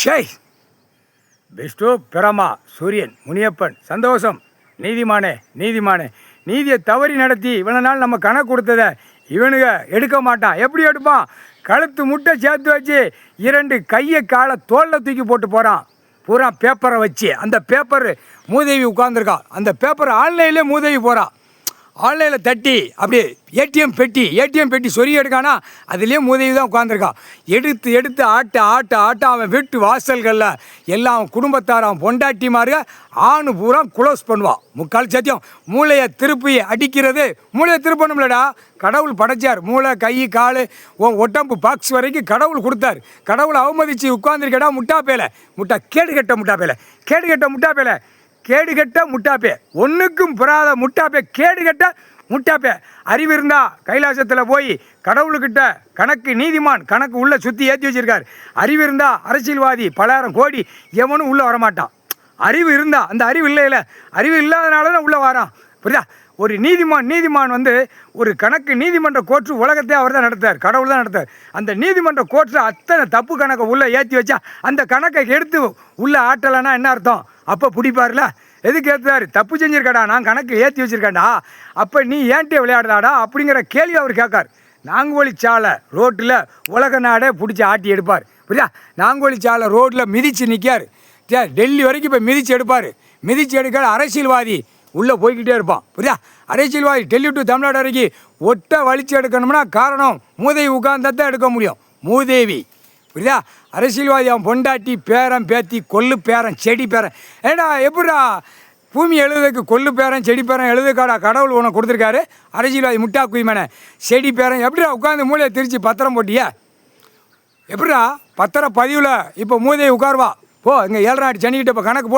ஷேய் விஷ்ணு பிரமா சூரியன் முனியப்பன் சந்தோஷம் நீதிமானே நீதிமானே நீதியை தவறி நடத்தி இவ்வளோ நாள் நம்ம கணக்கு கொடுத்ததை இவனுங்க எடுக்க மாட்டான். எப்படி எடுப்பான்? கழுத்து முட்டை சேர்த்து வச்சு 2 கையை காலை தோளில் தூக்கி போட்டு போகிறான். பூரா பேப்பரை வச்சு அந்த பேப்பர் மூதேவி உட்காந்துருக்கான். அந்த பேப்பர் ஆன்லைன்லேயே மூதேவி போகிறான். ஆன்லைனில் தட்டி அப்படியே ஏடிஎம் பெட்டி சொறி எடுக்கானா அதுலேயே மூதேவி தான் உட்காந்துருக்கான். எடுத்து ஆட்ட அவன் வீட்டு வாசல்களில் எல்லாம் அவன் குடும்பத்தார் அவன் பொண்டாட்டிமாரு ஆணு பூரா குளோஸ் பண்ணுவான். முக்கால் சத்தியம் மூளையை திருப்பி அடிக்கிறது. மூளையை திருப்பணும்லடா, கடவுள் படைச்சார். மூளை கை கால் ஒட்டம்பு பாக்ஸ் வரைக்கும் கடவுள் கொடுத்தார். கடவுள் அவமதித்து உட்காந்துருக்கடா கேடுகட்ட முட்டாப்பே ஒன்றுக்கும் பெறாத முட்டாப்பே, கேடுகட்ட முட்டாப்பே. அறிவு இருந்தா கைலாசத்தில் போய் கடவுள்கிட்ட கணக்கு நீதிமான் கணக்கு உள்ளே சுற்றி ஏற்றி வச்சிருக்கார். அறிவு இருந்தா அரசியல்வாதி பலாயிரம் கோடி எவனும் உள்ளே வரமாட்டான். அறிவு இருந்தா, அந்த அறிவு இல்லையில, அறிவு இல்லாதனால தான் உள்ளே வரான். புரியுதா? ஒரு நீதிமான் வந்து ஒரு கணக்கு நீதிமன்ற கோர்ட்டு உலகத்தை அவர் தான் நடத்தார், கடவுள் தான் நடத்தார். அந்த நீதிமன்ற கோர்ட்டில் அத்தனை தப்பு கணக்கை உள்ளே ஏற்றி வச்சா அந்த கணக்கை எடுத்து உள்ளே ஆட்டலைன்னா என்ன அர்த்தம்? அப்போ பிடிப்பார்ல. எதுக்கு ஏற்றுறாரு? தப்பு செஞ்சுருக்காடா, நான் கணக்கு ஏற்றி வச்சுருக்கேன்டா, அப்போ நீ ஏன்ட்டே விளையாடுதாடா அப்படிங்கிற கேள்வி அவர் கேட்கார். நாங்கோலி சாலை ரோட்டில் உலக நாடே பிடிச்சி ஆட்டி எடுப்பார். புரியா? நாங்கோலி சாலை ரோட்டில் மிதித்து நிற்கார். டெல்லி வரைக்கும் இப்போ மிதித்து எடுப்பார். மிதித்து எடுக்கிற அரசியல்வாதி உள்ளே போய்கிட்டே இருப்பான். புரியா? அரசியல்வாதி டெல்லி டு தமிழ்நாடு வரைக்கும் ஒட்டை வலிச்சு எடுக்கணும்னா காரணம் மூதேவி உட்கார்ந்தான் எடுக்க முடியும். மூதேவி. புரியுதா? அரசியல்வாதி அவன் பொண்டாட்டி பேரன் பேத்தி கொல்லு பேரன் செடி பேரன். ஏடா எப்படா பூமி எழுதுக்கு கொல்லு பேரன் செடி பேரன் எழுதுக்காடா கடவுள் உனக்கு கொடுத்துருக்காரு. அரசியல்வாதி முட்டா குய்மனை செடி பேரன் எப்படிடா உட்காந்து மூலையை திரிச்சு பத்திரம் போட்டியா? எப்படிடா பத்திரம் பதிவில் இப்போ மூதேவி உட்காருவா போ. இங்கே 7 நாட்டு சனிக்கிட்ட இப்போ கணக்கு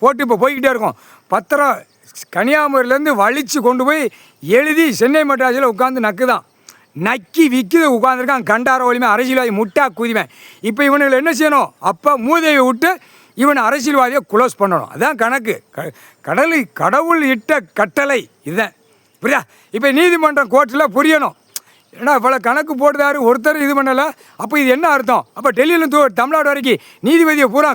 போட்டு இப்போ போய்கிட்டே இருக்கும். பத்திரம் கன்னியாகுமரியிலேருந்து வலித்து கொண்டு போய் எழுதி சென்னை மெட்ராஸில் உட்காந்து நக்கி விற்கிது உட்காந்துருக்கான். கண்டார ஒளிமே அரசியல்வாதி முட்டா குதிவேன். இப்போ இவனுங்களை என்ன செய்யணும்? அப்போ மூதேவி விட்டு இவன் அரசியல்வாதியை குளோஸ் பண்ணணும். அதுதான் கணக்கு. கடவுள் இட்ட கட்டளை இதுதான். புரியா? இப்போ நீதிமன்றம் கோர்ட்டில் புரியணும். ஏன்னா இவ்வளோ கணக்கு போடுதாரு, ஒருத்தர் இது பண்ணலை. அப்போ இது என்ன அர்த்தம்? அப்போ டெல்லியிலேருந்து தமிழ்நாடு வரைக்கும் நீதிபதியை பூரா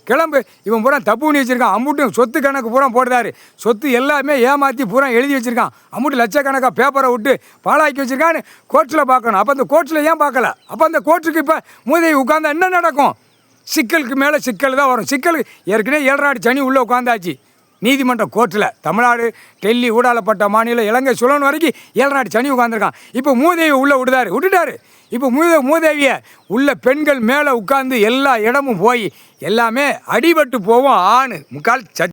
கிளம்பு இவன் பூரா தப்பு பண்ணி வச்சுருக்கான். அம்முட்டும் சொத்து கணக்கு பூரா போடுதாரு. சொத்து எல்லாமே ஏமாற்றி பூரா எழுதி வச்சுருக்கான். அம்முட்டு லட்சக்கணக்காக பேப்பரை விட்டு பாழாக்கி வச்சுருக்கான்னு கோர்ட்டில் பார்க்கணும். அப்போ அந்த கோர்ட்டில் ஏன் பார்க்கல? அப்போ அந்த கோர்ட்டுக்கு இப்போ மூதேவி உட்காந்தா என்ன நடக்கும்? சிக்கலுக்கு மேலே சிக்கல் தான் வரும். சிக்கலுக்கு ஏற்கனவே 7 நாடு சனி உள்ளே உட்காந்தாச்சு நீதிமன்ற கோர்ட்டில். தமிழ்நாடு டெல்லி ஊடாலப்பட்ட மாநிலம் இலங்கை சுழன் வரைக்கும் 7 நாடு சனி உட்காந்துருக்கான். இப்போ மூதேவி உள்ளே விட்டுட்டாரு. இப்போ மூதேவியை உள்ள பெண்கள் மேலே உட்காந்து எல்லா இடமும் போய் எல்லாமே அடிபட்டு போவோம். ஆணு முக்கால்